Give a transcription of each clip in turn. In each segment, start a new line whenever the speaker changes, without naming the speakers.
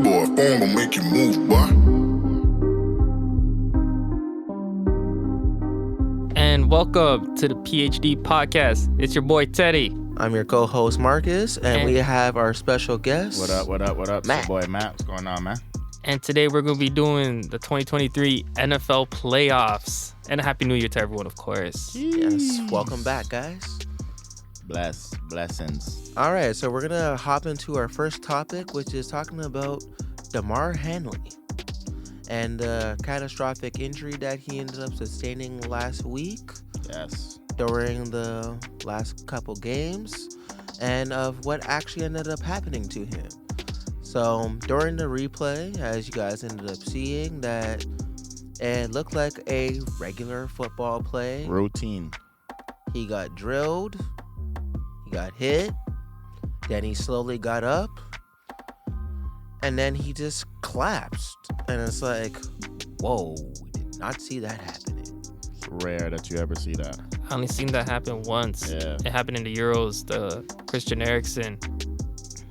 boy, phone gon' make you move, boy.
And welcome to the PhD podcast. It's your boy Teddy.
I'm your co-host Marcus, and we have our special guest.
What up?
Matt.
It's your boy Matt. What's going on, man?
And today we're going to be doing the 2023 NFL playoffs. And a Happy New Year to everyone, of course.
Yes, welcome back, guys.
Blessings.
All right, so we're going to hop into our first topic, which is talking about Damar Hamlin and the catastrophic injury that he ended up sustaining last week.
Yes.
During the last couple games, and of what actually ended up happening to him. So during the replay, as you guys ended up seeing, that it looked like a regular football play.
Routine.
He got drilled, he got hit, then he slowly got up, and then he just collapsed. And it's like, whoa, we did not see that happening.
It's rare that you ever see that.
I only seen that happen once.
Yeah.
It happened in the Euros, the Christian Eriksen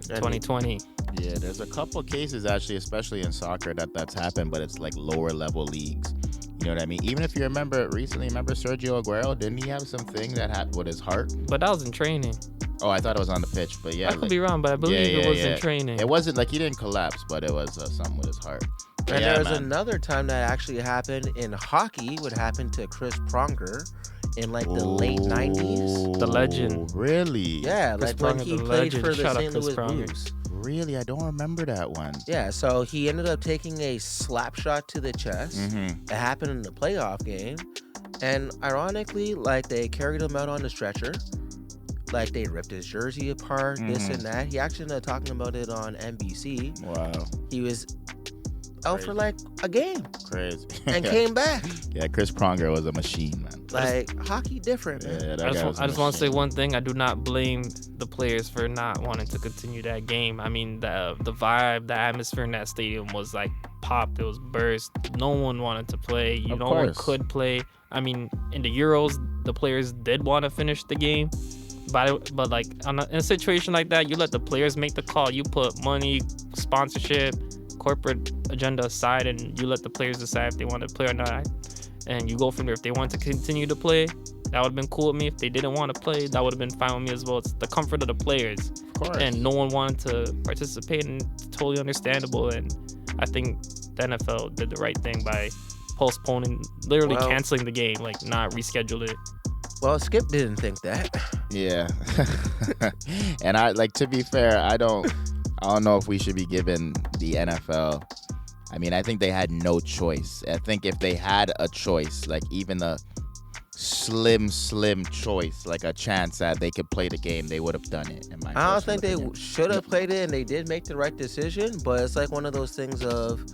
2020.
Yeah, there's a couple cases actually, especially in soccer, that's happened, but it's like lower level leagues. You know what I mean? Even if you remember Sergio Aguero, didn't he have something that happened with his heart?
But that was in training.
Oh, I thought it was on the pitch, but yeah.
I could be wrong, but I believe it was in training.
It wasn't like he didn't collapse, but it was something with his heart. But
And
yeah,
there was
man.
another time that actually happened in hockey, what happened to Chris Pronger in like the late 90s.
The legend.
Really?
Yeah,
Chris
like when
Pronger,
he
the
played
legend.
for the
Shout out
St.
Chris
Louis
Pronger.
Blues.
Really? I don't remember that one.
Yeah, so he ended up taking a slap shot to the chest.
Mm-hmm.
It happened in the playoff game. And ironically, like they carried him out on the stretcher. Like they ripped his jersey apart, this and that. He actually ended up talking about it on NBC.
Wow.
He was out for like a game
Crazy.
and came back.
Yeah, Chris Pronger was a machine, man.
Like hockey different, man.
Yeah, that
I
guy was a
just want to say
machine.
one thing. I do not blame the players for not wanting to continue that game. I mean, the vibe, the atmosphere in that stadium was like popped. It was burst. No one wanted to play.
Of
No one
course.
could play. I mean, in the Euros, the players did want to finish the game. But like in a situation like that, you let the players make the call. You put money, sponsorship, corporate agenda aside, and you let the players decide if they want to play or not. And you go from there. If they want to continue to play, that would have been cool with me. If they didn't want to play, that would have been fine with me as well. It's the comfort of the players.
Of course.
And no one wanted to participate, and it's totally understandable. And I think the NFL did the right thing by postponing, literally canceling the game, like not reschedule it.
Well, Skip didn't think that.
Yeah. And to be fair, I don't know if we should be giving the NFL. I mean, I think they had no choice. I think if they had a choice, like even a slim choice, like a chance that they could play the game, they would have done it.
I don't think they should have played it, and they did make the right decision. But it's like one of those things of,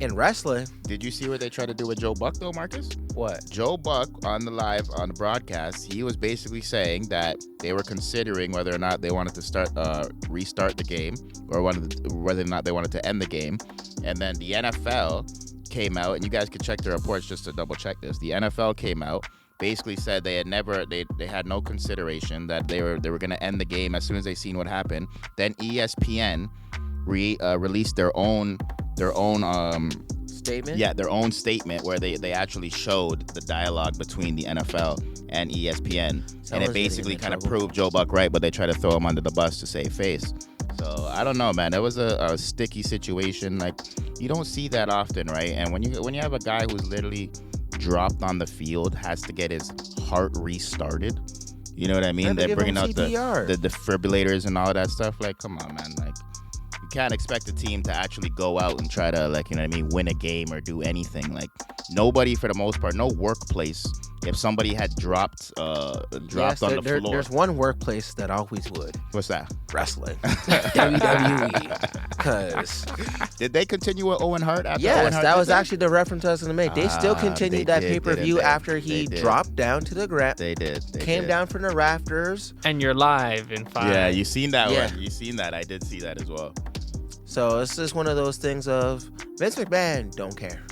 in wrestling.
Did you see what they tried to do with Joe Buck though, Marcus?
What?
Joe Buck on the broadcast, he was basically saying that they were considering whether or not they wanted to restart the game, or whether or not they wanted to end the game. And then the NFL came out, and you guys could check the reports just to double check this. The NFL came out, basically said they had no consideration, that they were going to end the game as soon as they seen what happened. Then ESPN released their own
Statement?
Yeah, their own statement where they actually showed the dialogue between the NFL and ESPN. And it basically kind of proved Joe Buck right, but they tried to throw him under the bus to save face. So I don't know, man. It was a sticky situation. Like, you don't see that often, right? And when you have a guy who's literally dropped on the field, has to get his heart restarted. You know what I mean? They're bringing out the defibrillators and all of that stuff. Like, come on, man. Like, you can't expect a team to actually go out and try to, like, you know what I mean, win a game or do anything. Like, nobody, for the most part, no workplace, if somebody had dropped on the floor.
There's one workplace that always would.
What's that?
Wrestling. WWE. Because
did they continue with Owen Hart after
yes,
Owen Hart
that was
did
actually the reference I was going to make. They still continued that pay-per-view after he dropped down to the ground.
They did.
Came down from the rafters.
And you're live in 5.
Yeah, you seen that one. You seen that. I did see that as well.
So it's just one of those things of Vince McMahon don't care.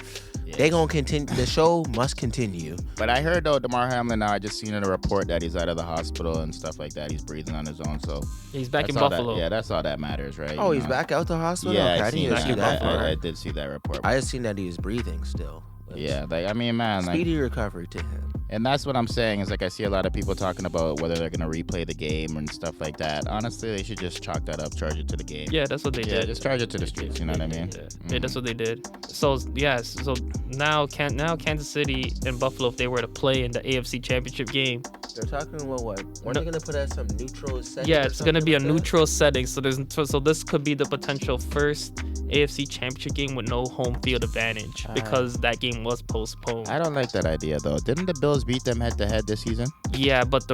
They gonna continue. The show must continue.
But I heard though, Damar Hamlin. Now I just seen in a report that he's out of the hospital and stuff like that. He's breathing on his own. So
he's back in
that's all
Buffalo.
that's all that matters, right?
Oh, he's back out the hospital.
Yeah,
Okay,
I
I
seen
didn't see that.
I did see that report.
I just seen that he was breathing still.
Yeah, like I mean, man, like,
speedy recovery to him.
and that's what I'm saying is like I see a lot of people talking about whether they're gonna replay the game and stuff like that. Honestly, they should just chalk that up, charge it to the game.
Yeah, that's what they did.
Just charge it to the streets. You know what I mean?
Yeah, that's what they did. So so now Kansas City and Buffalo, if they were to play in the AFC Championship game,
They're talking about what? When are they gonna put at some neutral setting?
yeah, it's gonna be a neutral setting. So this could be the potential first AFC Championship game with no home field advantage because that game was postponed.
I don't like that idea though. Didn't the Bills beat them head to head this season?
Yeah, but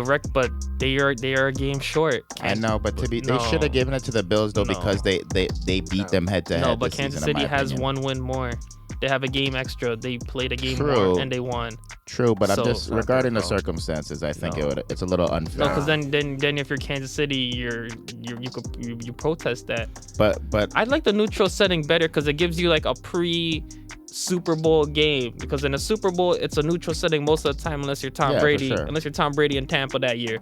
they are a game short.
I know, but they should have given it to the Bills though because they beat them head to head.
No, but Kansas City has one win more. They have a game extra. They played a game
True.
more and they won.
True, but I'm just regarding the
no.
circumstances. I think it's a little unfair.
No, because then if you're Kansas City, you protest that.
But
I like the neutral setting better because it gives you like a pre-Super Bowl game. Because in a Super Bowl, it's a neutral setting most of the time, unless you're Tom Brady.
For sure.
Unless you're Tom Brady in Tampa that year,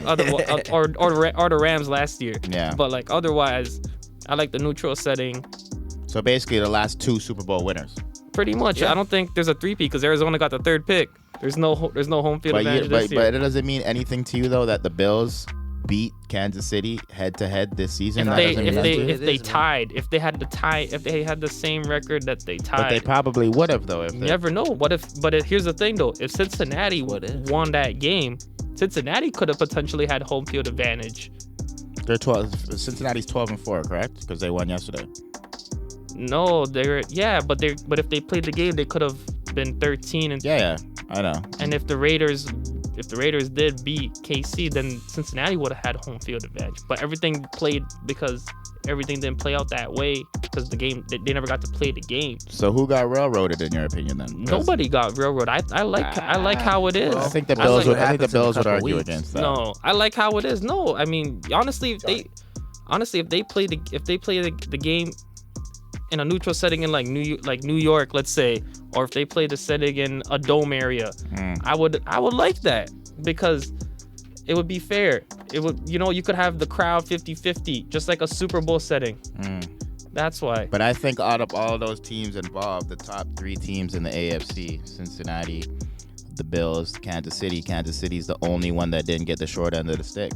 or the Rams last year.
Yeah.
But like otherwise, I like the neutral setting.
So basically, the last two Super Bowl winners.
Pretty much.
Yeah.
I don't think there's a 3-peat because Arizona got the third pick. There's no home field advantage this year.
But it doesn't mean anything to you though that the Bills beat Kansas City head to head this season.
If they tied, if they had the same record that they tied.
But they probably would have though.
You never know. But here's the thing though. If Cincinnati won that game, Cincinnati could have potentially had home field advantage.
They're 12. Cincinnati's 12-4, correct? Because they won yesterday.
No, but if they played the game, they could have been 13 and
Yeah, I know.
And if the Raiders did beat KC, then Cincinnati would have had home field advantage. But everything didn't play out that way because the game they never got to play the game.
So who got railroaded in your opinion then?
Nobody got railroaded. I like how it is.
I think the Bills would argue
weeks.
against that.
No, I like how it is. No, I mean honestly, if they play the game in a neutral setting in like New York, let's say, or if they play the setting in a dome area, I would like that because it would be fair. It would, you could have the crowd 50-50, just like a Super Bowl setting. That's why.
But I think out of all those teams involved, the top 3 teams in the AFC, Cincinnati, the Bills, Kansas City's the only one that didn't get the short end of the stick.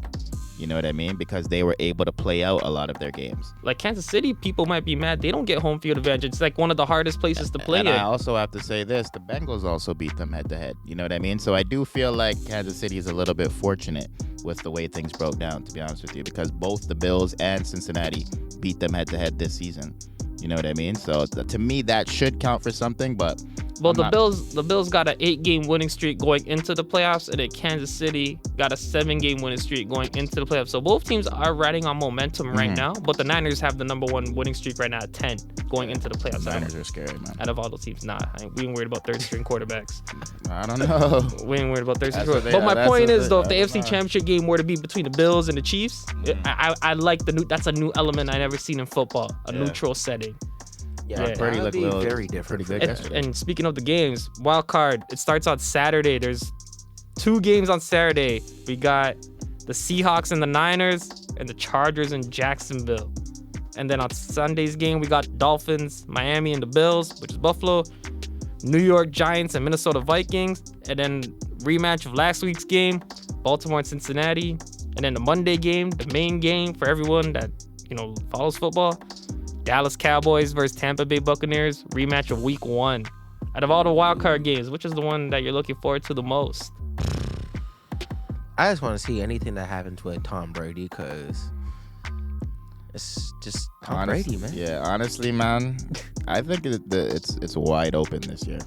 You know what I mean? Because they were able to play out a lot of their games.
Like Kansas City, people might be mad. They don't get home field advantage. It's like one of the hardest places to play
And
in.
I also have to say this. The Bengals also beat them head to head. You know what I mean? So I do feel like Kansas City is a little bit fortunate with the way things broke down, to be honest with you, because both the Bills and Cincinnati beat them head to head this season. You know what I mean? So to me, that should count for something, but...
Well, the Bills got an 8-game winning streak going into the playoffs, and then Kansas City got a 7-game winning streak going into the playoffs. So both teams are riding on momentum right now, but the Niners have the number 1 winning streak right now at 10 going into the playoffs.
The Niners are scary, man.
Out of all those teams, we ain't worried about third-string quarterbacks.
I don't know.
We ain't worried about third-string quarterbacks. But my point is, though, if the AFC Championship game were to be between the Bills and the Chiefs, I like that's a new element I never seen in football, a neutral setting.
Yeah,
Purdy
looked
looked
very different.
pretty good yesterday.
And speaking of the games, Wildcard, it starts on Saturday. There's 2 games on Saturday. We got the Seahawks and the Niners and the Chargers and Jacksonville. And then on Sunday's game, we got Dolphins, Miami and the Bills, which is Buffalo, New York Giants and Minnesota Vikings. And then rematch of last week's game, Baltimore and Cincinnati. And then the Monday game, the main game for everyone that, follows football, Dallas Cowboys versus Tampa Bay Buccaneers, rematch of week 1. Out of all the wildcard games, which is the one that you're looking forward to the most?
I just want to see anything that happens with Tom Brady because it's just Tom Brady, man.
Yeah, honestly, man, I think it's wide open this year.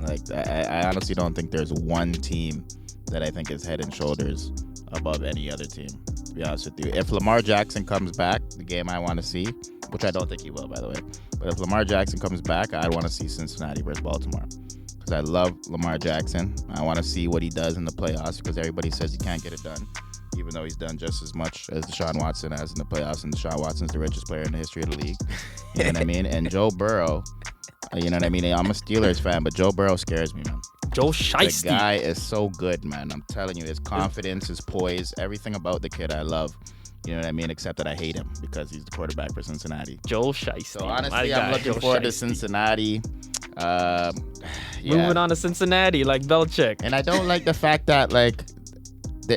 Like, I honestly don't think there's one team that I think is head and shoulders above any other team, to be honest with you. If Lamar Jackson comes back, the game I want to see, which I don't think he will, by the way, but if Lamar Jackson comes back, I want to see Cincinnati versus Baltimore because I love Lamar Jackson. I want to see what he does in the playoffs because everybody says he can't get it done, even though he's done just as much as Deshaun Watson has in the playoffs, and Deshaun Watson's the richest player in the history of the league. You know what I mean? And Joe Burrow, You know what I mean? I'm a Steelers fan, but Joe Burrow scares me, man.
Joe Shiesty.
The guy is so good, man. I'm telling you, his confidence, his poise, everything about the kid I love. You know what I mean? Except that I hate him because he's the quarterback for Cincinnati.
Joe Shiesty.
So honestly, I'm looking forward to Cincinnati. Yeah.
Moving on to Cincinnati, like Belichick.
And I don't like the fact that, like,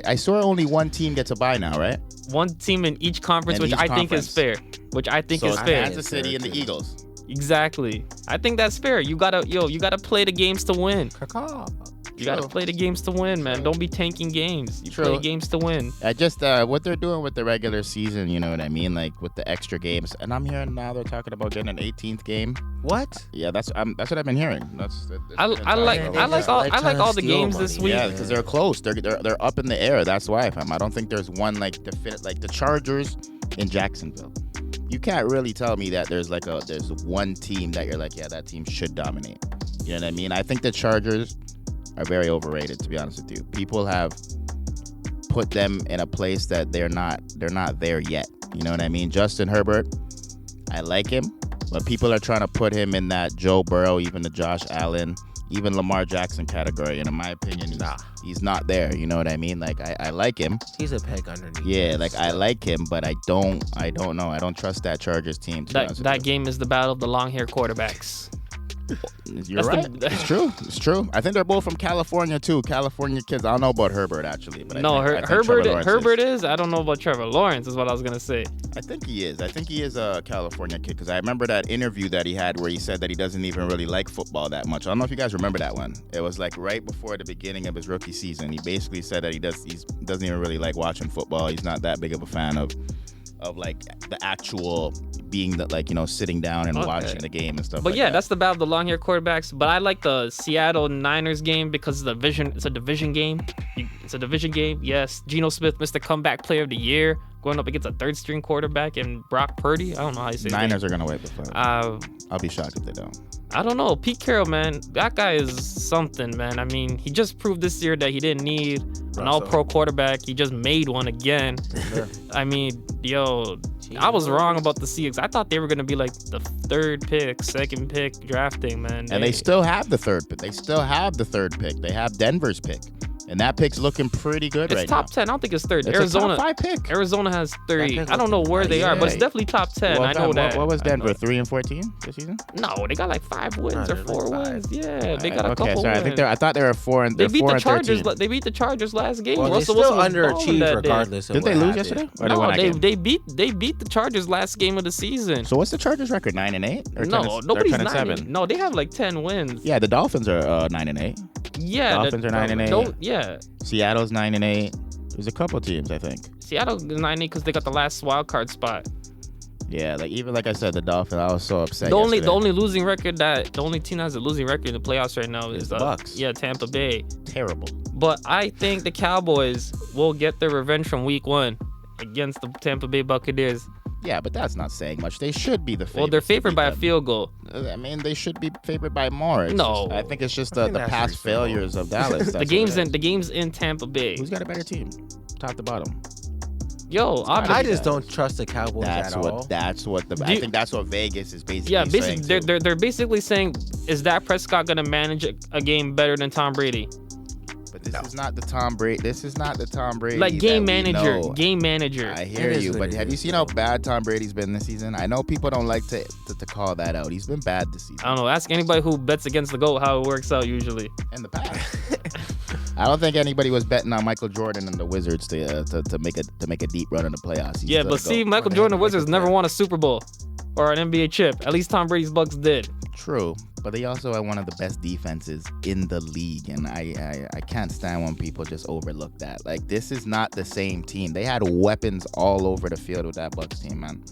I saw only one team gets a bye now, right?
One team in each conference, which I think is fair.
So it's Kansas City and the Eagles.
Exactly. I think that's fair. You gotta play the games to win. You gotta play the games to win, man. Don't be tanking games. You play games to win.
I just what they're doing with the regular season, you know what I mean? Like with the extra games. And I'm hearing now they're talking about getting an 18th game.
What?
Yeah, that's what I've been hearing.
I like all the games this week.
Yeah, because they're close. They're up in the air. That's why, fam. I don't think there's one like definite, like the Chargers in Jacksonville. You can't really tell me that there's one team that you're like, yeah, that team should dominate. You know what I mean? I think the Chargers are very overrated, to be honest with you. People have put them in a place that they're not there yet. You know what I mean? Justin Herbert, I like him, but people are trying to put him in that Joe Burrow, even the Josh Allen, even Lamar Jackson category. And in my opinion, he's not there. You know what I mean? Like I like him.
He's a peg underneath.
Yeah, like I like him, but I don't know. I don't trust that Chargers team.
That game is the battle of the long-haired quarterbacks.
You're right. It's true. I think they're both from California too. California kids. I don't know about Herbert actually, but I think
Herbert is. I don't know about Trevor Lawrence. Is what I was gonna say.
I think he is. I think he is a California kid because I remember that interview that he had where he said that he doesn't even really like football that much. I don't know if you guys remember that one. It was like right before the beginning of his rookie season. He basically said that he doesn't even really like watching football. He's not that big of a fan of like the actual being that, like, you know, sitting down and watching the game and stuff. But like
that's the battle of the long-haired quarterbacks. But I like the Seattle Niners game because it's a division game. It's a division game. Yes, Geno Smith, Mr. Comeback Player of the Year, going up against a third-string quarterback and Brock Purdy. I don't know how you say
Niners are gonna wait before. I'll be shocked if they don't.
I don't know. Pete Carroll, man, that guy is something, man. I mean, he just proved this year that he didn't need an all-pro quarterback. He just made one again. I mean, I was wrong about the Seahawks. I thought they were going to be like the second pick drafting, man.
And they still have the third pick. They have Denver's pick. And that pick's looking pretty good right now.
It's top 10. I don't think it's third.
It's
Arizona,
a top 5 pick.
Arizona has 3. I don't know where they are, but it's definitely top 10.
Well,
I know that.
What was Denver, 3-14 this season?
No, they got like 5 wins or 4 wins. Yeah, they got a couple wins.
I thought they were 4 and 13.
They beat the Chargers. They beat the Chargers last game.
Well, Russell Wilson underachieved regardless of
Did they lose yesterday?
No, they beat the Chargers last game of the season.
So what's the Chargers record? 9-8? Or
no, nobody's 9-7. No, they have like 10 wins.
Yeah, the Dolphins are 9-8.
Yeah,
Dolphins are 9-8.
Yeah.
Seattle's 9-8. There's a couple teams, I think.
Seattle is 9-8 because they got the last wild card spot.
Yeah, like I said, the Dolphins. I was so upset.
The only team that has a losing record in the playoffs right now is
the Bucks.
Yeah, Tampa Bay.
Terrible.
But I think the Cowboys will get their revenge from Week 1 against the Tampa Bay Buccaneers.
Yeah, but that's not saying much. They should be the favorite.
Well, they're favored by a field goal.
I mean, they should be favored by more. I think it's just the past failures of Dallas.
the game's in Tampa Bay.
Who's got a better team, top to bottom?
I just don't trust the Cowboys at all.
I think that's what Vegas is basically saying.
Yeah, they're basically saying, is Dak Prescott gonna manage a game better than Tom Brady?
But this is not the Tom Brady. This is not the Tom Brady.
Like game manager.
I hear you, but have you seen how bad Tom Brady's been this season? I know people don't like to call that out. He's been bad this season.
I don't know. Ask anybody who bets against the GOAT how it works out usually.
In the past. I don't think anybody was betting on Michael Jordan and the Wizards to make a deep run in the playoffs.
Yeah, but see, Michael Jordan and the Wizards never won a Super Bowl or an NBA chip. At least Tom Brady's Bucks did.
True, but they also are one of the best defenses in the league, and I can't stand when people just overlook that. Like, this is not the same team. They had weapons all over the field with that Bucks team, man.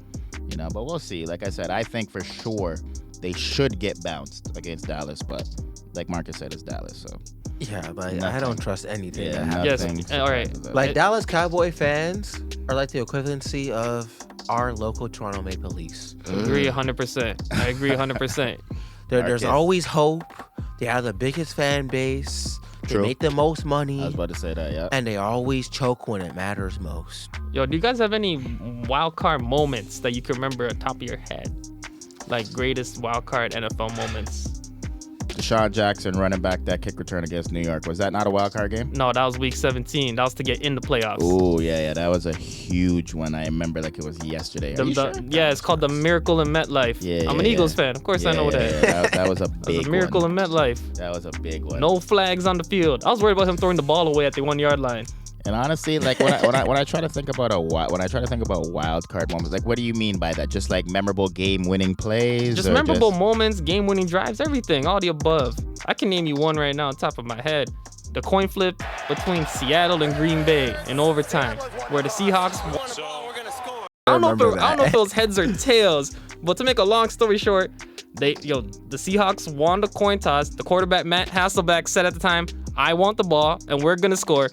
You know, but we'll see. Like I said, I think for sure they should get bounced against Dallas, but like Marcus said, it's Dallas, so.
Yeah, but I don't trust anything.
Yes, all right.
Like, Dallas Cowboy fans are like the equivalency of our local Toronto Maple Leafs.
I agree 100%. I agree 100%.
There's always hope. They have the biggest fan base. They make the most money.
I was about to say that, yeah.
And they always choke when it matters most.
Yo, do you guys have any wild card moments that you can remember at the top of your head? like greatest wild card NFL moments.
Deshaun Jackson running back that kick return against New York. Was that not a wild card game?
No, that was week 17. That was to get in the playoffs.
Oh, yeah. That was a huge one. I remember like it was yesterday. Are you sure?
Yeah, it's called the Miracle in MetLife.
Yeah,
I'm an Eagles fan. Of course I know that.
Yeah. That was a big
That was a Miracle
one.
in MetLife.
That was a big one.
No flags on the field. I was worried about him throwing the ball away at the 1 yard line.
And honestly, like when I try to think about wild card moments, like what do you mean by that? Just like memorable game-winning plays?
Just memorable moments, game-winning drives, everything, all the above. I can name you one right now on top of my head. The coin flip between Seattle and Green Bay in overtime, where the Seahawks. I don't know if it was heads or tails, but to make a long story short, the Seahawks won the coin toss. The quarterback Matt Hasselbeck said at the time, "I want the ball and we're gonna score."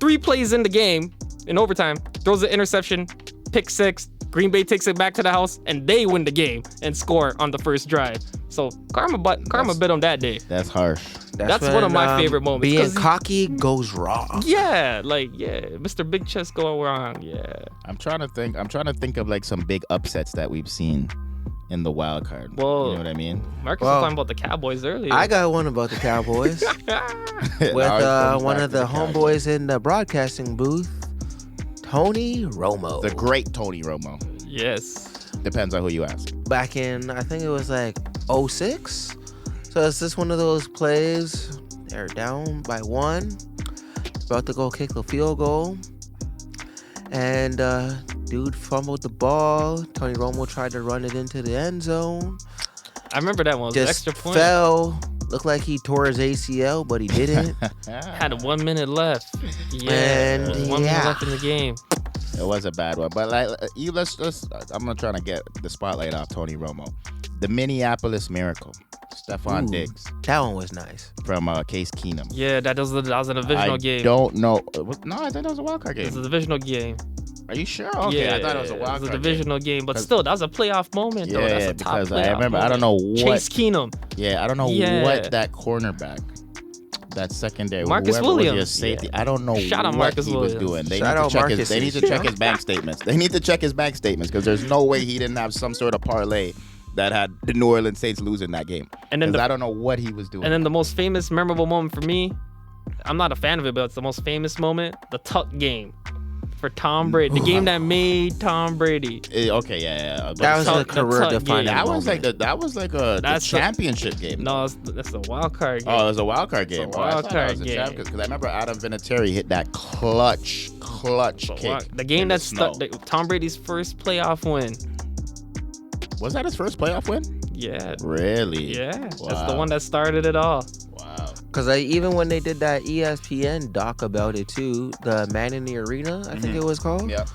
3 plays in the game, in overtime, throws an interception, pick 6. Green Bay takes it back to the house, and they win the game and score on the first drive. So karma bit on that day.
That's harsh.
That's one of my favorite moments.
Being cocky goes wrong.
Yeah, Mr. Big Chest going wrong. Yeah.
I'm trying to think of like some big upsets that we've seen in the wild card.
Well,
you know what I mean?
Marcus was talking about the Cowboys earlier.
I got one about the Cowboys with one of the homeboys in the broadcasting booth, Tony Romo.
The great Tony Romo.
Yes.
Depends on who you ask.
Back in, I think it was like 06. So it's just one of those plays. They're down by 1. About to go kick the field goal. And dude fumbled the ball. Tony Romo tried to run it into the end zone.
I remember that one. It was
Just
extra point.
fell. Looked like he tore his ACL, but he didn't.
Had 1 minute left. Yeah.
And
1 minute left in the game.
It was a bad one, but like I'm gonna try to get the spotlight off Tony Romo. The Minneapolis Miracle, Stephon Diggs.
That one was nice.
From Case Keenum.
Yeah, that was a divisional game.
I don't know. No, I thought that was a wild card game.
It was a divisional game.
Are you sure? Okay,
yeah,
I thought it was a wild card.
It was a divisional game, but still, that was a playoff moment, though. That's a top
because
playoff
I remember.
moment.
I don't know what.
Chase Keenum.
Yeah, I don't know what that cornerback, that secondary,
Marcus
Williams,
Williams.
Safety. I don't know
Shout out
what
Marcus
he
Williams.
was doing. They
Shout out Marcus.
They need to check his bank statements. They need to check his bank statements because there's no way he didn't have some sort of parlay that had the New Orleans Saints losing that game. And then I don't know what he was doing.
And then the most famous, memorable moment for me, I'm not a fan of it, but it's the most famous moment, the tuck game for Tom Brady. The game that made Tom Brady.
Okay, yeah.
That was a career-defining moment.
That was like a championship game.
No, that's a wild card game.
Oh, it was a wild card game.
It's a wild card game.
Because I remember Adam Vinatieri hit that clutch kick.
The game that Tom Brady's first playoff win.
Was that his first playoff win?
Yeah.
Really?
Yeah.
Wow.
That's the one that started it all.
Wow.
Because even when they did that ESPN doc about it too, the Man in the Arena, I think it was called.
Yep.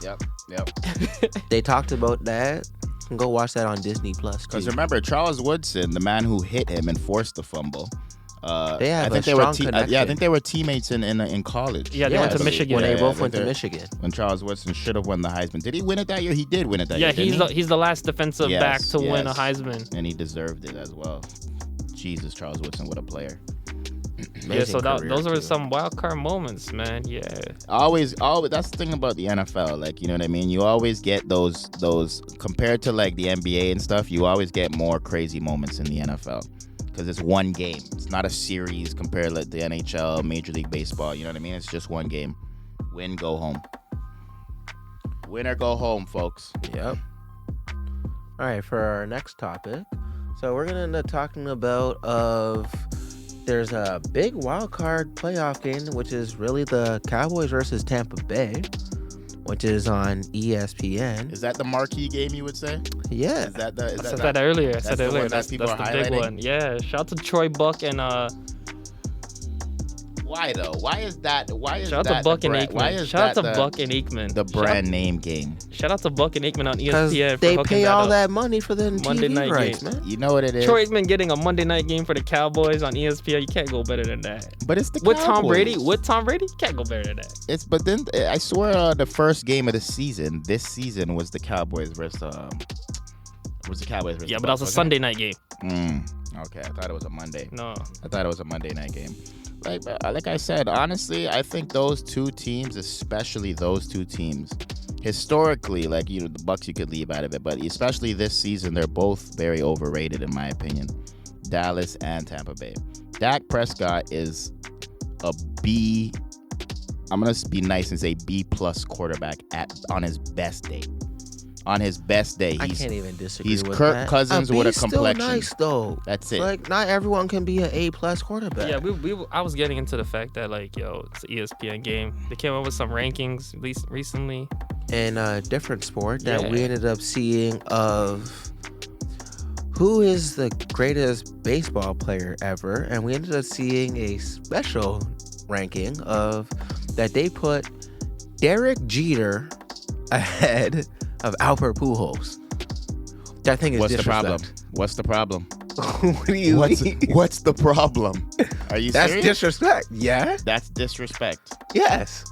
They talked about that. You can go watch that on Disney Plus.
Because remember, Charles Woodson, the man who hit him and forced the fumble.
They have a strong connection.
I think they were teammates in college.
Yeah, they went to Michigan.
When they both went to Michigan.
When Charles Woodson should have won the Heisman. Did he win it that year? He did win it that year.
Yeah, he's the last defensive back to win a Heisman.
And he deserved it as well. Jesus, Charles Woodson, what a player.
Yeah, so those are some wild card moments, man. Yeah.
Always, that's the thing about the NFL. Like, you know what I mean? You always get those compared to like the NBA and stuff, you always get more crazy moments in the NFL. Because it's one game. It's not a series compared to like the NHL, Major League Baseball. You know what I mean? It's just one game. Win, go home. Win or go home, folks.
Yep. All right, for our next topic. So we're going to end up talking about there's a big wild card playoff game, which is really the Cowboys versus Tampa Bay, which is on ESPN.
Is that the marquee game, you would say?
Yeah.
I said
that earlier. That's the
highlighting?
big one. Yeah. Shout out to Troy Buck and
why though? Why is that?
Shout out to Buck and Aikman. Shout out to Buck and Aikman.
The brand name game.
Shout out to Buck and Aikman on ESPN.
Because they pay all that money for the
Monday
TV
night
rights,
game.
man.
You know what it is?
Troy Aikman getting a Monday night game for the Cowboys on ESPN. You can't go better than that.
But it's the
with
Cowboys.
Tom Brady, you can't go better than that.
But then I swear the first game of the season, this season, was the Cowboys versus
Yeah, but that was a Sunday night game.
Okay, I thought it was a Monday.
No.
I thought it was a Monday night game. Like I said, honestly, I think those two teams, especially those two teams, historically, like, the Bucks you could leave out of it, but especially this season, they're both very overrated in my opinion. Dallas and Tampa Bay. Dak Prescott is a B. I'm gonna be nice and say B+ quarterback on his best day. On his best day,
I can't even disagree
he's
with
Kirk
that.
Cousins with a complexion.
Still nice though.
That's it.
Like, not everyone can be an A+ quarterback.
Yeah, I was getting into the fact that, like, it's an ESPN game. They came up with some rankings, at least recently.
In a different sport that we ended up seeing of who is the greatest baseball player ever, and we ended up seeing a special ranking of that they put Derek Jeter ahead of Albert Pujols. That thing is disrespect.
What's the problem?
What do you mean?
What's the problem? Are you
That's
serious?
disrespect. Yeah?
That's disrespect.
Yes.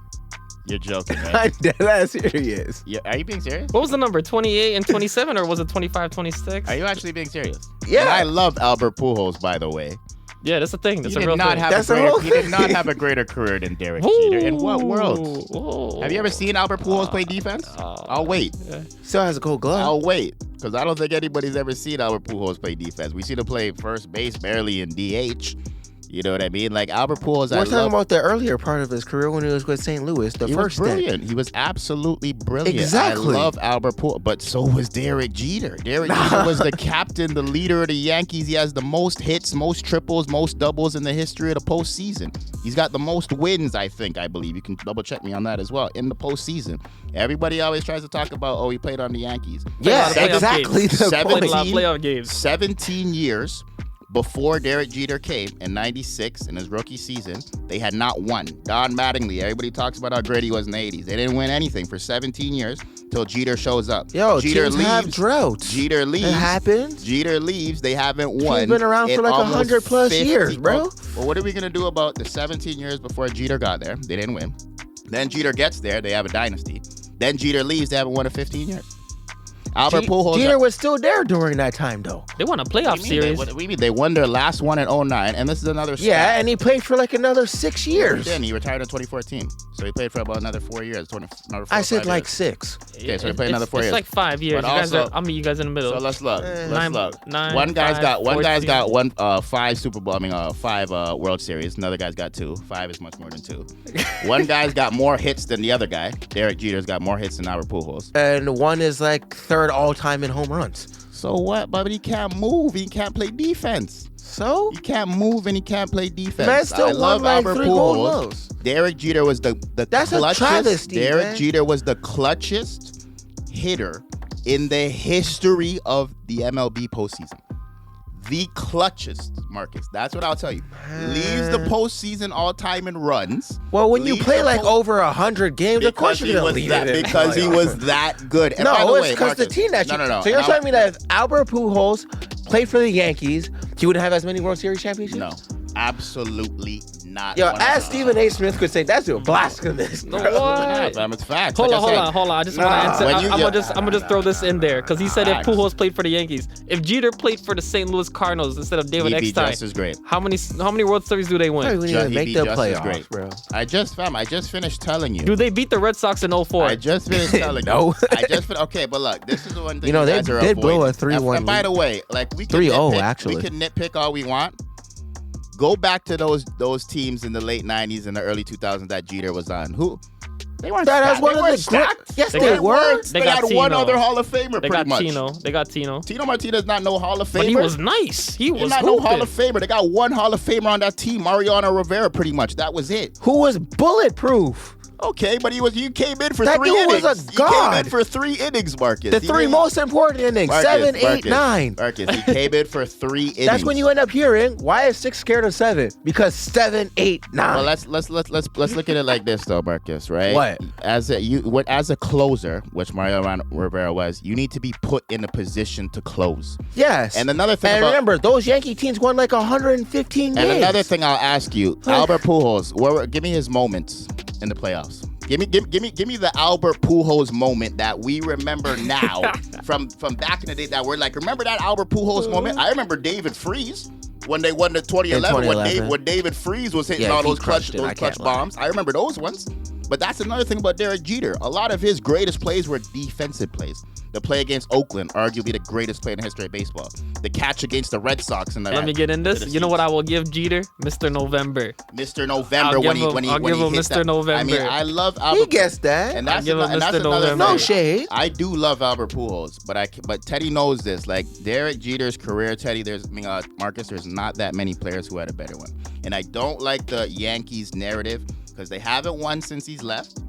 You're joking, right?
I'm dead serious.
Yeah, are you being serious?
What was the number? 28 and 27, or was it 25, 26?
Are you actually being serious?
Yeah.
And I love Albert Pujols, by the way.
Yeah, that's the thing. That's
He
a real thing.
He did not have a greater career than Derek Jeter. In what world?
Whoa.
Have you ever seen Albert Pujols play defense? I'll wait.
Yeah.
Still has a gold glove.
I'll wait. Because I don't think anybody's ever seen Albert Pujols play defense. We see him play first base, barely in DH. You know what I mean? Like, Albert Pujols,
We're talking about the earlier part of his career when he was with St. Louis.
He was brilliant. He was absolutely brilliant.
Exactly.
I love Albert Pujols, but so was Derek Jeter. Derek Jeter was the captain, the leader of the Yankees. He has the most hits, most triples, most doubles in the history of the postseason. He's got the most wins, I believe. You can double check me on that as well, in the postseason. Everybody always tries to talk about, he played on the Yankees.
Yeah, exactly.
Played a lot of playoff games.
17 years before Derek Jeter came in 96 in his rookie season, they had not won. Don Mattingly, everybody talks about how great he was in the 80s. They didn't win anything for 17 years till Jeter shows up.
Jeter teams have droughts.
Jeter leaves.
It happens.
Jeter leaves. They haven't won.
He's been around for like 100+ years, bro.
Well, what are we going to do about the 17 years before Jeter got there? They didn't win. Then Jeter gets there. They have a dynasty. Then Jeter leaves. They haven't won in 15 years. Albert Pujols.
Jeter was still there during that time, though.
They won a playoff series.
What do you mean? They won their last one in 09, and this is another stat.
Yeah, and he played for like another 6 years.
Then he retired in 2014, so he played for about another 4 years.
I said like 6.
Okay, so he played another 4 years.
It's like 5 years. You guys in the middle.
So let's look.
Nine,
one guy's got
14.
5 Super Bowl. 5 World Series. Another guy's got 2. 5 is much more than 2. One guy's got more hits than the other guy. Derek Jeter's got more hits than Albert Pujols.
And one is like third all time in home runs.
So what? But he can't move. He can't play defense.
So
he can't move and he can't play defense.
Man still won like 3 gold gloves.
Derek Jeter was the
That's
clutchest.
A travesty,
Derek
man.
Jeter was the clutchest hitter in the history of the MLB postseason. The clutchest, Marcus. That's what I'll tell you. Leads the postseason all time in runs.
Well, when you play like over 100 games, of course you're gonna lead it.
Because he was that good. And
no, it's because the team that you.
No.
So you're telling me that if Albert Pujols played for the Yankees, he would have as many World Series championships?
No, absolutely not.
Yo, as Stephen A. Smith could say, that's blasphemous.
No, what?
It's facts.
Hold on. I just want to answer. I'm gonna just throw this in there because he said
Facts.
if Pujols played for the Yankees, if Jeter played for the St. Louis Cardinals instead of David
He'd be
Eckstein,
just as great.
how many World Series do they win?
We wouldn't even make the playoffs, bro.
I just finished telling you.
Do they beat the Red Sox in 04?
I just finished telling you.
No.
Okay, but look, this is the one thing
you know,
you
they
guys are
did blow a
avoiding.
3-1
And by the way, like we can
3-0
nitpick,
actually.
We can nitpick all we want. Go back to those teams in the late 90s and the early 2000s that Jeter was on. Who? They weren't stacked. They weren't stacked.
Yes, they were.
They had one other Hall of Famer, pretty much.
They got Tino.
Tino Martinez not no Hall of Famer.
But he was nice. He was
not no Hall of Famer. They got one Hall of Famer on that team, Mariano Rivera, pretty much. That was it.
Who was bulletproof?
Okay, but you came in for
that
3
dude
innings.
Was a god.
You came in for 3 innings, Marcus.
The 3 most important innings,
Marcus,
7, 8, 9.
Marcus, he came in for 3 innings.
That's when you end up hearing, why is 6 scared of 7? Because 7, 8, 9.
Well, let's look at it like this though, Marcus. Right?
What?
As a closer, which Mariano Rivera was, you need to be put in a position to close.
Yes.
And another thing.
And remember, those Yankee teams won like 115 games.
And another thing, I'll ask you, Albert Pujols. Give me his moments in the playoffs. Give me the Albert Pujols moment that we remember now from back in the day that we're like, remember that Albert Pujols moment? I remember David Freese when they won the 2011 when David Freese was hitting all those clutch bombs. I remember those ones. But that's another thing about Derek Jeter. A lot of his greatest plays were defensive plays. The play against Oakland, arguably the greatest play in the history of baseball. The catch against the Red Sox.
Let me get in this. You know what I will give Jeter? Mr. November.
Mr. November when he
I'll give him
hit
Mr.
that.
November.
I mean, I love Albert.
He guessed that.
And that's
give him
and that's
Mr.
another
November.
No
thing.
shade.
I do love Albert Pujols, but Teddy knows this. Like Derek Jeter's career, Teddy. Marcus. There's not that many players who had a better one. And I don't like the Yankees narrative because they haven't won since he's left.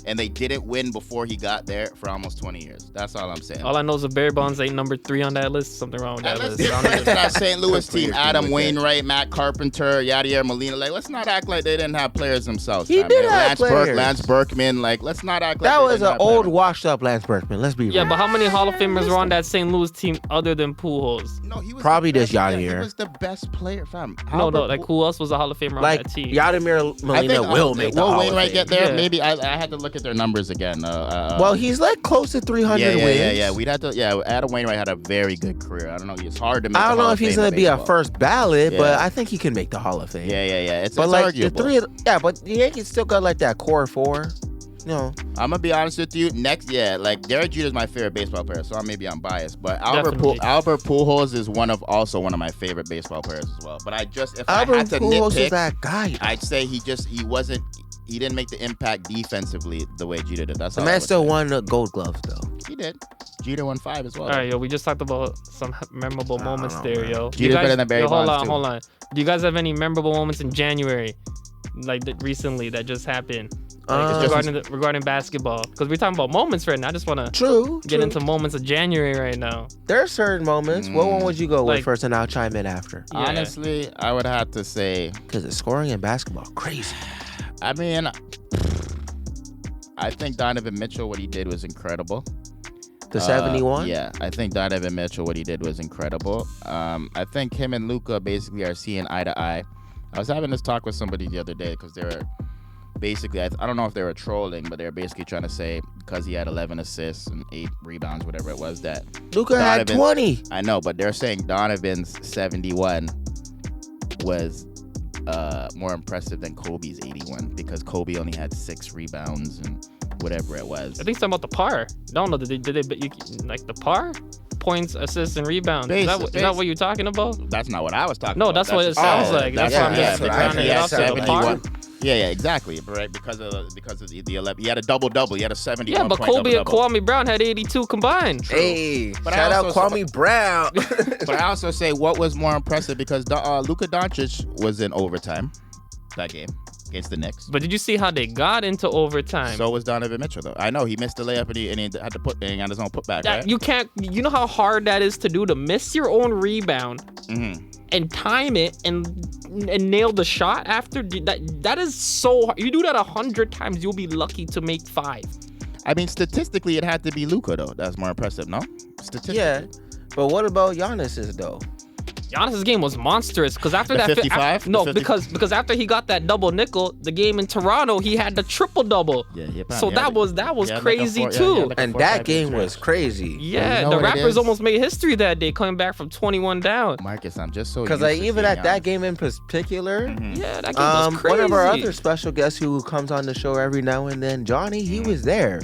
And they didn't win before he got there for almost 20 years. That's all I'm saying.
All I know is the Barry Bonds ain't number 3 on that list. Something wrong with that list.
It's that St. Louis team, Adam
with
Wainwright, Matt Carpenter, Yadier Molina. Like, let's not act like they didn't have players themselves.
He did have players.
Lance Berkman. Like, let's not act like
That
they
was
didn't
an
have
old,
players.
washed-up Lance Berkman. Let's be real.
Yeah, but how many Hall of Famers were on that St. Louis team other than Pujols?
No, he was
Probably
the
just
best player.
Yadier.
He was the best player, fam.
No, like who else was a Hall of Famer on
Like
that team?
Yadier Molina will make the
Will
Hall of
Wainwright
Fame.
get there?
Yeah.
Maybe I had to look at their numbers again.
Well, he's like close to 300 wins.
Yeah. We'd have to. Yeah, Adam Wainwright had a very good career. I don't know. It's hard to make.
I don't
the
know
Hall
if
of
he's
Fame
going
in
to be a
baseball.
first ballot, but
Yeah.
I think he can make the Hall of Fame.
Yeah. It's
But
arguable.
but the Yankees still got like that core 4. No.
I'm gonna be honest with you. Next, like Derek Jeter is my favorite baseball player, so maybe I'm biased. But Albert
Definitely.
Pujols is also one of my favorite baseball players as well. But if I
Albert
had to
Pujols
nitpick,
is that guy.
I'd say he didn't make the impact defensively the way Jeter did. That's
The
all I
man
would
still
say.
won the Gold Gloves though.
He did. Jeter won 5 as well.
All right, yo, we just talked about some memorable moments
know,
there,
man.
yo.
Jeter's better than Barry Bonds, too.
Hold on. Do you guys have any memorable moments in January, like recently that just happened, regarding basketball? Because we're talking about moments right now. I just want to
True.
get into moments of January right now.
There are certain moments. What one would you go with
Like-
first, and I'll chime in after?
Yeah.
Honestly, I would have to say.
Because the scoring in basketball, crazy.
I mean, I think Donovan Mitchell, what he did was incredible.
The 71.
Yeah, I think Donovan Mitchell, what he did was incredible. I think him and Luka basically are seeing eye to eye. I was having this talk with somebody the other day because they were basically, I don't know if they were trolling, but they were basically trying to say because he had 11 assists and 8 rebounds, whatever it was, that
Luka had 20.
I know, but they're saying Donovan's 71 was more impressive than Kobe's 81 because Kobe only had 6 rebounds and whatever it was.
I think it's talking about the par. Don't know. Did they like the par? Points, assists, and rebounds. Is that what you're talking about?
That's not what I was talking
No,
about.
that's what it sounds like. That's why I'm just rounding it off to the par.
Yeah, exactly. Right, because of the 11. He had a double-double. He had a 71.
Yeah, but Kobe and Kwame Brown had 82 combined.
Hey,
But
shout
I
out
also-
Kwame Brown.
But I also say what was more impressive because Luka Doncic was in overtime that game against the Knicks.
But did you see how they got into overtime?
So was Donovan Mitchell though. I know he missed the layup and he had to put on his own putback.
That,
Right?
you can't. You know how hard that is to do, to miss your own rebound and time it and nail the shot after. That is so hard. You do that 100 times, you'll be lucky to make 5.
I mean, statistically, it had to be Luka though. That's more impressive, no? Statistically.
Yeah, but what about Giannis's though?
Giannis's game was monstrous because after
The
that
55?
no,
The 50
because after he got that double nickel, the game in Toronto, he had the triple double.
Yeah,
So that was crazy too.
And that game was crazy.
Yeah,
You know
the
what it
Raptors
is?
almost made history that day, coming back from 21 down.
Marcus, I'm just so
Because
used to
even
seeing
at that
Giannis.
game in particular,
Yeah, that game was crazy.
one of our other special guests who comes on the show every now and then, Johnny, he was there.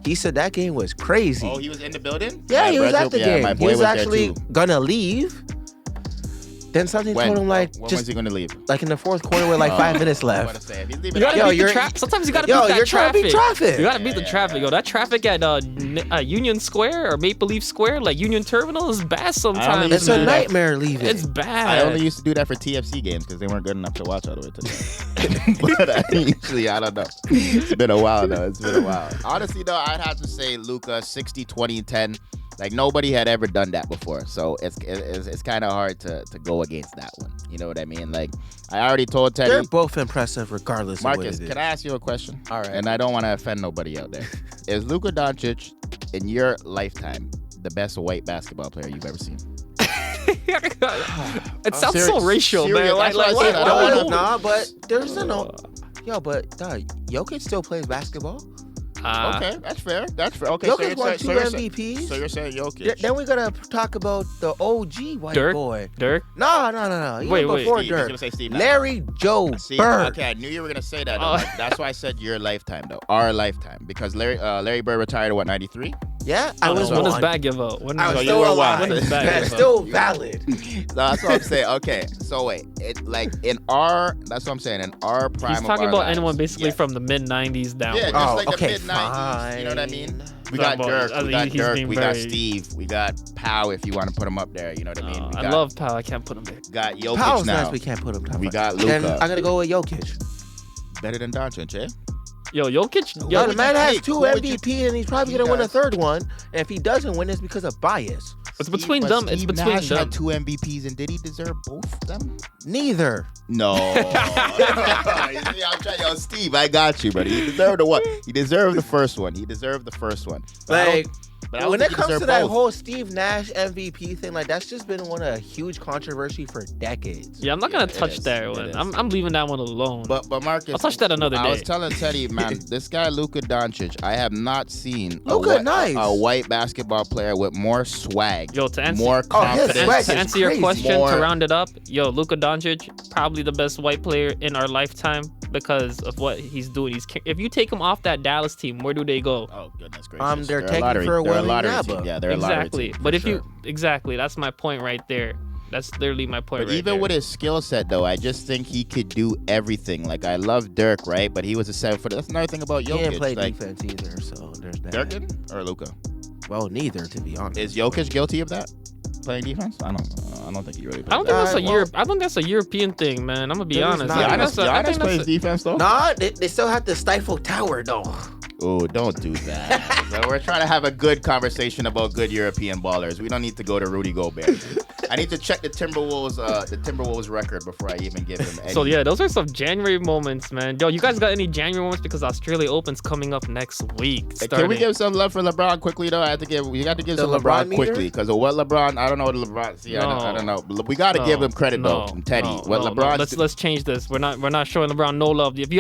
He said that game was crazy.
Oh, he was in the building?
Yeah,
My
he was
brother-
at the
yeah,
game.
my
He
boy
was
there
actually
too.
gonna leave. Then something
When?
told him like
When was
just
he going to leave?
like in the fourth quarter with like 5 minutes
I was about
left.
to say, if he's leaving
You gotta
Yo,
beat the
you're-
traffic. Sometimes you gotta
Yo,
beat that
you're trying to beat traffic.
You gotta beat the traffic, yo. That traffic at Union Square or Maple Leaf Square, like Union Terminal, is bad sometimes.
It's a
man.
nightmare leaving.
It's bad.
I only used to do that for TFC games because they weren't good enough to watch all the way to the But usually, I don't know. It's been a while, though. It's been a while. Honestly, though, I'd have to say Luka 60, 20, 10. Like, nobody had ever done that before. So it's kind of hard to go against that one. You know what I mean? Like, I already told Teddy.
They're both impressive regardless
Marcus,
of what it is.
can I ask you a question?
All right.
And I don't want to offend nobody out there. Is Luka Doncic, in your lifetime, the best white basketball player you've ever seen?
It sounds so racial,
serious.
man.
That's
Like
what I said. I don't wanna-
Nah, but there's no. Yo, but Jokic still plays basketball.
Okay, that's fair. Okay,
Jokic won 2 MVPs.
So you're saying Jokic.
Then we gotta talk about the OG white boy.
Dirk?
No. Even before
Steve,
Dirk.
gonna say Steve now.
Larry Joe Bird.
Okay, I knew you were gonna say that. That's why I said your lifetime, though. Our lifetime, because Larry Bird retired at what, 93?
Yeah, I was
When
one.
does bag give out? When
I was
does-
still alive.
When does bag give out?
Still valid.
That's what I'm saying. Okay, so wait, that's what I'm saying. In our prime,
He's
of
talking
our
about
lives,
anyone basically
yes.
from the mid 90s down.
Yeah, just like
okay,
the mid 90s. You know what I mean? We
Talking
got
about-
Dirk, we got
he's
Dirk,
being
we got
very-
Steve, we got Pow if you want to put him up there. You know what I mean? We
I
got,
love Powell. I can't put him there.
Got Jokic
Powell's
now.
nice. We can't put him top
We
five.
got
Then
Luka.
I'm gonna go with Jokic.
Better than Doncic, eh?
Yo, Jokic.
Yo,
Yo,
the
would
man
you
has
take?
2
Who would you-
MVP and he's probably
He
gonna win a
does.
third one. And if he doesn't win, it's because of bias.
it's between
But
them. It's
Steve
between
Nash
them.
had 2 MVPs, and did he deserve both of them?
Neither.
No. Yo, Steve, I got you, buddy. He deserved the one. He deserved the first one. But I
Like,
don't
when it
think he
comes to
deserved
that
both.
whole Steve Nash MVP thing, like that's just been a huge controversy for decades.
Yeah, I'm not gonna
it
touch
is.
that
It
one.
is.
I'm leaving that one alone.
But Marcus,
I'll touch that another
I was
day.
telling Teddy, man, this guy Luka Doncic, I have not seen
Luka, nice.
a white basketball player with more swag,
Yo, to answer-
more
his
confidence.
swag
To
is
answer your
crazy.
question,
More-
to round it up, yo, Luka Doncic, probably the best white player in our lifetime because of what he's doing. If you take him off that Dallas team, where do they go?
Oh goodness gracious!
They're
a
taking
lottery,
for a
they're
Willie
lottery
Naba.
team. Yeah, they're a lottery
Exactly.
team,
But
for
if you
sure.
that's my point right there. That's literally my point
But
right
even
there.
with his skill set, though, I just think he could do everything. Like, I love Dirk, right? But he was a 7-footer. That's another thing about
He
Jokic.
didn't play
like,
defense either, so there's that.
Dirk didn't? Or Luka?
Well, neither, to be honest.
Is Jokic guilty of that? Playing defense? I don't think he really plays
I don't think that's
well-
I think that's a European thing, man. I'm gonna be
It is
honest.
not.
I think
Giannis,
that's a- I think
plays
that's a-
defense, though?
Nah, they still have to stifle Tower, though.
Oh, don't do that. So we're trying to have a good conversation about good European ballers. We don't need to go to Rudy Gobert. I need to check the Timberwolves record before I even give him any.
So yeah, those are some January moments, man. Yo, you guys got any January moments because Australia Open's coming up next week?
Hey, can we give some love for LeBron quickly though? We got to give
The
some
LeBron
LeBron quickly because of what LeBron. I don't know what LeBron. See, I don't know. We got to give him credit though, Teddy. LeBron.
Let's change this. We're not showing LeBron no love. If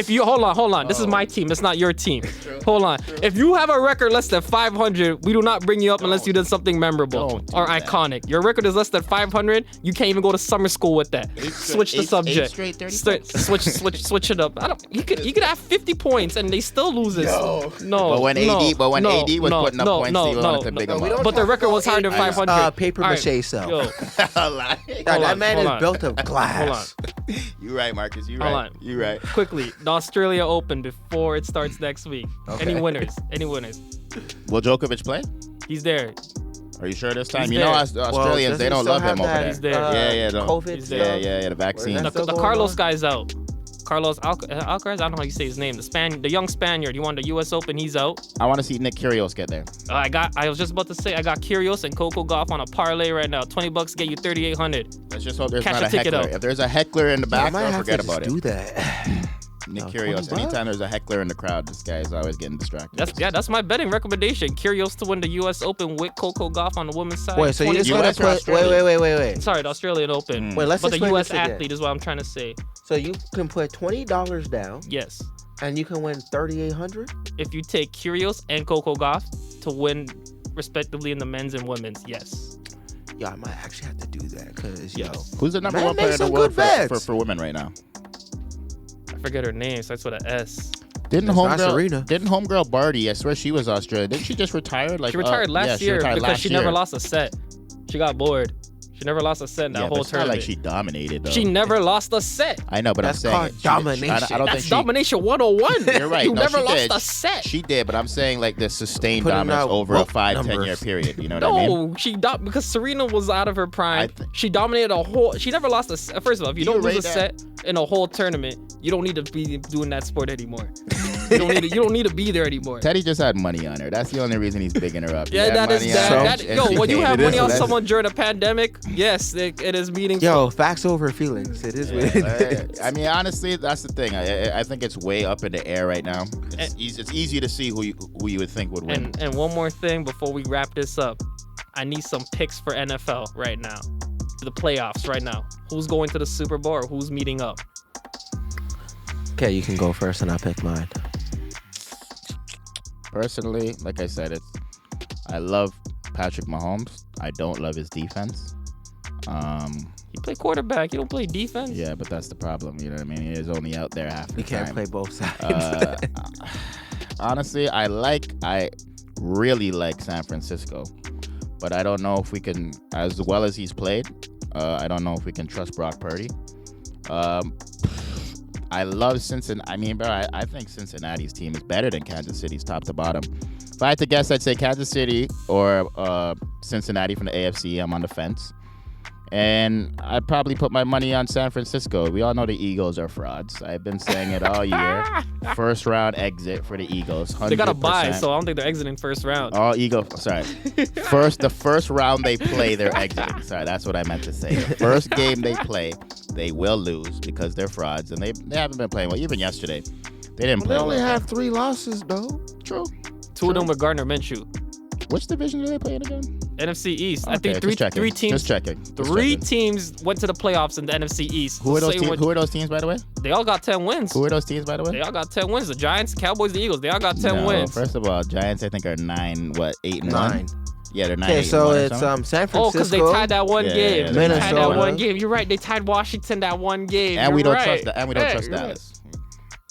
you hold on. This is my team. It's not your team. Hold on. If you have a record less than 500, we do not bring you up unless you did something memorable
Don't do
or
that.
iconic. Your record is less than 500. You can't even go to summer school with that. Switch the subject.
8 straight 30
Switch it up. You could have 50 points and they still lose it. No.
But when AD was putting up points, you wanted to big him
we
up.
don't
But the
talk
record
about
was higher than
AD's,
500.
paper
All
mache
right,
self.
Yo,
That man
hold
is
on.
built of glass.
You right, Marcus. You
Hold
right.
on.
You right.
quickly, the Australia Open before it starts next week.
Okay.
Any winners?
Will Djokovic play?
He's there.
Are you sure this time?
He's
You know,
there.
Australians, they don't love him over there.
He's there.
Yeah, no.
COVID
He's there.
Yeah, the vaccine.
Where's
The,
that?
the
Still
Carlos
going on?
guy's out. Carlos Alcaraz, I don't know how you say his name. The young Spaniard. He won the U.S. Open. He's out.
I want to see Nick Kyrgios get there.
I was just about to say I got Kyrgios and Coco Gauff on a parlay right now. $20 get you 3,800.
Let's just hope there's
Cash
not
a
a
ticket
heckler.
out.
If there's a heckler in the
I
back,
might
don't
have
forget
to
about
just
it.
do that.
Nick
No,
Kyrgios.
$20?
Anytime there's a heckler in the crowd, this guy is always getting distracted.
That's my betting recommendation. Kyrgios to win the U.S. Open with Coco Gauff on the women's side.
Wait, so you just gotta
US or
put.
Australia?
Wait.
Sorry, the Australian Open.
Wait, let's
But the
explain
U.S.
this again.
athlete is what I'm trying to say.
So you can put $20 down,
Yes.
and you can win 3,800.
If you take Kyrgios and Coco Gauff to win respectively in the men's and women's, yes.
Yo, I might actually have to do that because
Yes.
Who's the number
Man,
one player
make
in the
some
world
good bets.
for women right now?
I forget her name. Starts with an S.
Didn't
That's not Serena.
Homegirl Barty? I swear she was Australian. Didn't she just retire? Like
She retired last year
retired
because
last
she
year.
never lost a set. She got bored. She never lost a set in that
Yeah,
whole
but it's not
tournament.
like she dominated though.
She never lost a set.
I know, but
That's
I'm saying
called
it.
domination.
I don't think
That's
she.
domination 101.
You're right.
You
No,
never
she
lost
did.
a set.
She did, but I'm saying like the sustained
Putting
dominance
out
over a
book
5-10 year
numbers.
period. You know what I mean?
No, because Serena was out of her prime.
I
She dominated a whole. She never lost a set. First of all, if you
You
don't lose
rate
a set in a whole tournament, you don't need to be doing that sport anymore. You don't need to be there anymore.
Teddy just had money on her. That's the only reason he's bigging her up. He
Yeah,
had
that is
money
that.
on her,
that
and
yo,
she
when you
paid.
have
It
money
is
on
what it
someone during a pandemic, yes, it is meaningful.
Yo, facts over feelings. It is what it is.
I mean, honestly, that's the thing. I think it's way up in the air right now. It's easy to see who you would think would win.
And one more thing before we wrap this up, I need some picks for NFL right now, the playoffs right now. Who's going to the Super Bowl or who's meeting up?
Okay, you can go first, and I'll pick mine.
personally, like I said, I love Patrick Mahomes. I don't love his defense.
He play quarterback. He don't play defense.
Yeah, but that's the problem. You know what I mean? He is only out there half the time.
You can't play both sides.
Honestly, I really like San Francisco, but I don't know if we can, as well as he's played, I don't know if we can trust Brock Purdy. I love Cincinnati. I mean, bro, I think Cincinnati's team is better than Kansas City's top to bottom. If I had to guess, I'd say Kansas City or Cincinnati from the AFC. I'm on the fence. And I'd probably put my money on San Francisco. We all know the Eagles are frauds. I've been saying it all year. First round exit for the Eagles. 100%.
They got a bye, so I don't think they're exiting first round.
All Eagles. Sorry. The first round they play, they're exiting. Sorry, that's what I meant to say. The first game they play, they will lose because they're frauds, and they haven't been playing well. Even yesterday, they didn't play.
They only
well.
have 3 losses though.
True.
Two of them with Gardner Minshew.
Which division do they play in again?
NFC East.
Okay,
I think three teams.
Just checking.
Three teams went to the playoffs in the NFC East.
Who are those teams, by the way?
They all got 10 wins.
Who are those teams, by the way?
They all got 10 wins. The Giants, Cowboys, the Eagles. They all got 10 wins.
First of all, Giants I think are 8-1.
9.
Yeah, they're 9.
Okay, so it's San Francisco.
Oh, because they tied that one game.
Yeah,
They tied that
Minnesota.
one game. You're right. They tied Washington that one game.
And we
You're
don't
right.
trust that. And we don't trust
you're
Dallas.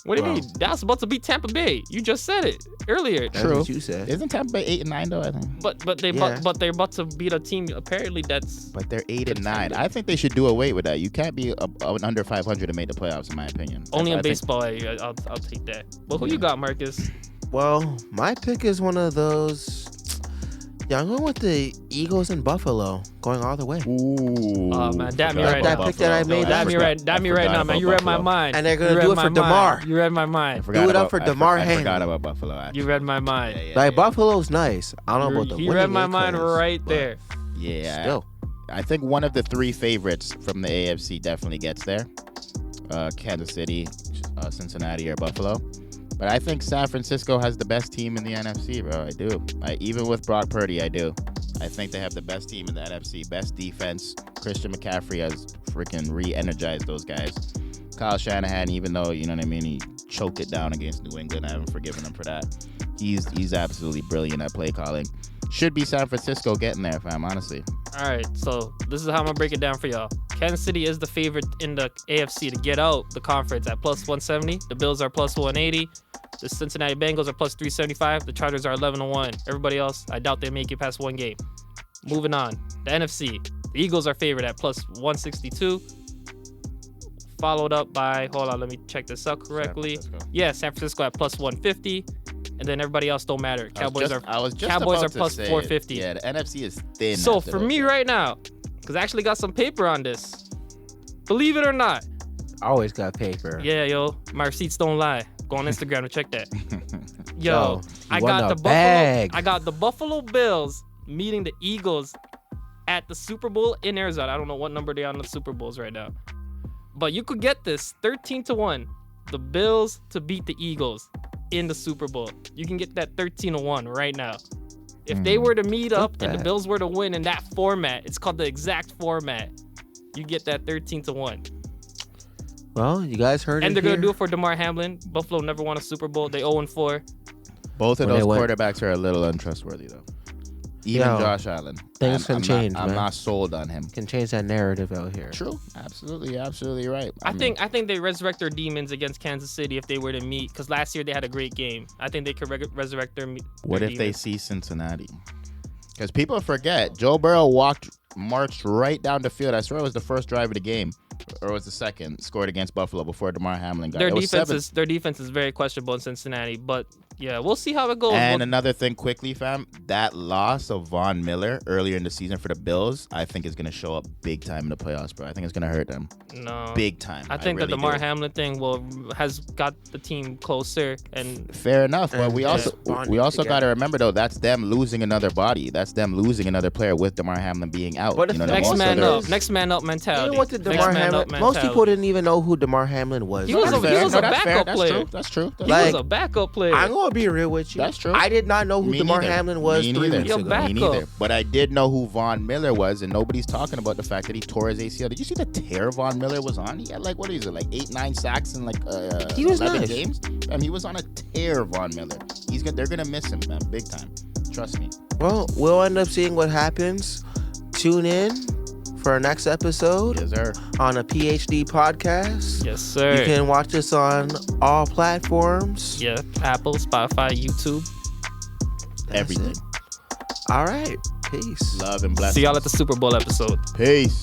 What do you mean? Dallas about to beat Tampa Bay. You just said it earlier.
That's
True.
what you said.
Isn't Tampa Bay 8-9 though? I think.
But they're about to beat a team apparently that's.
But they're 8-9. I think they should do away with that. You can't be under 500 to make the playoffs, in my opinion.
Only in
I think-
baseball, I'll take that. But who you got, Marcus?
Well, my pick is one of those. Yeah, I'm going with the Eagles and Buffalo, going all the way.
Ooh.
Oh, man, damn,
Forgot
you're right.
about
That pick that I
Buffalo.
made,
Damn me right. Damn me right now, man. You read my mind.
And they're gonna
You
do
read
it for
my mind.
DeMar.
You read my mind.
Do it up for Damar
I
Hamlin.
forgot about Buffalo. Actually.
You read my mind.
Like Buffalo's nice. I don't know about the
You
winning
read my mind
colors,
right
but
there.
Yeah.
Still.
I think one of the 3 favorites from the AFC definitely gets there. Kansas City, Cincinnati, or Buffalo. But I think San Francisco has the best team in the NFC, bro. I do. Even with Brock Purdy, I do. I think they have the best team in the NFC, best defense. Christian McCaffrey has freaking re-energized those guys. Kyle Shanahan, even though, you know what I mean, he choked it down against New England, I haven't forgiven him for that. He's absolutely brilliant at play calling. Should be San Francisco getting there, fam, honestly.
All right, so this is how I'm going to break it down for y'all. Kansas City is the favorite in the AFC to get out the conference at plus 170. The Bills are plus 180. The Cincinnati Bengals are plus 375. The Chargers are 11-1. Everybody else, I doubt they make it past one game. Moving on. The NFC. The Eagles are favored at plus 162. Followed up by, hold on, let me check this out correctly. San Francisco at plus 150. And then everybody else don't matter. Cowboys are plus 450.
Yeah, the NFC is thin.
So
after
for
those
me
guys.
right now, because I actually got some paper on this. Believe it or not.
Always got paper.
Yeah, yo, my receipts don't lie. Go on Instagram and check that. Yo,
Yo,
I
won
got
a
the
bag.
Buffalo. I got the Buffalo Bills meeting the Eagles at the Super Bowl in Arizona. I don't know what number they are on the Super Bowls right now, but you could get this 13-1. The Bills to beat the Eagles in the Super Bowl. You can get that 13-1 right now. If they were to meet up and the Bills were to win in that format, it's called the exact format. You get that 13-1.
Well, you guys heard it.
And they're
here.
gonna do it for Damar Hamlin. Buffalo never won a Super Bowl. They 0-4.
Both of
When
those
they went-
quarterbacks are a little untrustworthy, though. Even
Yo,
Josh Allen.
things can change,
I'm
man.
not sold on him.
Can change that narrative out here.
True. Absolutely right.
I think they resurrect their demons against Kansas City if they were to meet. Because last year they had a great game. I think they could resurrect their.
What
their
if they
demons.
see Cincinnati? Because people forget, Joe Burrow marched right down the field. I swear it was the first drive of the game, or it was the second, scored against Buffalo before Damar Hamlin got
Their
it. It was
their defense is very questionable in Cincinnati. But yeah, we'll see how it goes.
And another thing quickly, fam, that loss of Von Miller earlier in the season for the Bills, I think is going to show up big time in the playoffs, bro. I think it's going to hurt them.
No.
Big time.
I think
really
the Damar
do.
Hamlin thing has got the team closer. And
Fair enough, but
And
we
yeah,
also
bonding
got
together.
to remember though, that's them losing another body. That's them losing another player with Damar Hamlin being out.
But
You know
if
what I
next
mean?
man
So they're-
up. Next man up mentality.
You know what the
Next
Damar
man
Hamlin?
up
Most
mentality.
people didn't even know who Damar Hamlin was.
He was
That's
a
fair.
backup
That's
player.
true. That's true.
He
Like,
was a backup player.
I'm gonna gonna be real with you.
That's true.
I did not know who
Me
Damar
neither.
Hamlin was
Me
3
neither.
weeks
Yo,
ago.
back
Me neither.
up.
But I did know who Von Miller was, and nobody's talking about the fact that he tore his ACL. Did you see the tear Von Miller was on? He had like, what is it, like 8-9 sacks in like
He was
11
nice.
games? He was on a tear, Von Miller. They're gonna miss him, man, big time. Trust me.
Well, we'll end up seeing what happens. Tune in for our next episode
Yes, sir.
on a PhD podcast.
Yes, sir.
You can watch us on all platforms.
Yeah, Apple, Spotify, YouTube.
That's
Everything.
it. All right. Peace.
Love and blessings.
See y'all at the Super Bowl episode.
Peace.